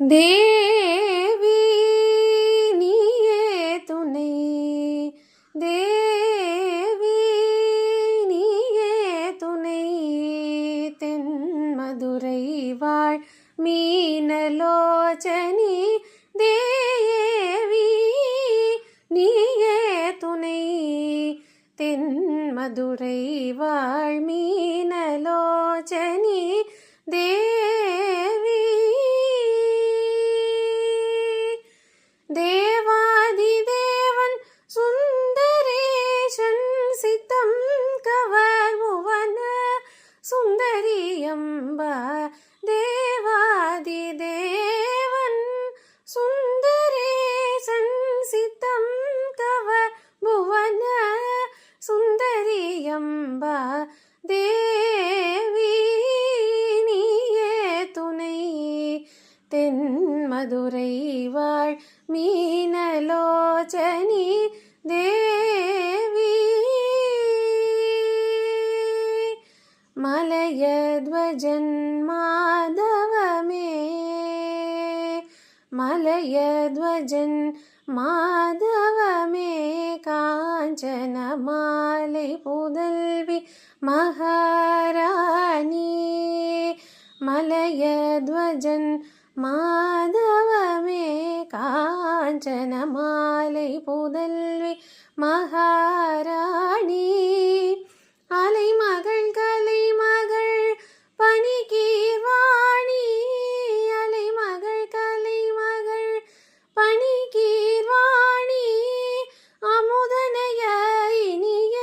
தேவி நீயே துணை, தேவி நீயே துணை, தென்மதுரை வாழ் மீனலோச்சனி தேவி நீயே துணை, தென்மதுரை வாழ் மீனலோச்சனி தேவி. தேவாதி தேவன் சுந்தரேசன் சித்தம் கவர் புவன சுந்தரியம்பா, தேவாதி தேவன் சுந்தரேசன் சித்தம் கவர் புவன சுந்தரியம்பா, தேவி நீயே துணை, தென்மதுரை வாழ் மீனலோச்சனி தேவி. மலயத்வஜன் மாதவமே, மலயத்வஜன் மாதவமே, காஞ்சன மாலை புதல்வி மகாராணி, மலயத்வஜன் மாதவமே, காஞ்சன மாலை புதல்வி மகாராணி, அலைமகள் கலைமகள் பனிகீர்வாணி, அலைமகள் கலைமகள் பனிகீர்வாணி, அமுதனைய இனிய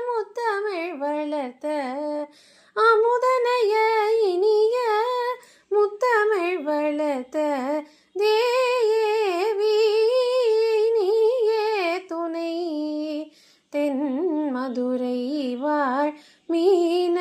முத்தமிழ் வளர்த்த, அமுதனைய இனிய முத்தமிழ் வளர்த்த தேவி நீயே துணை, தென்மதுரை வாழ் மீனலோச்சனி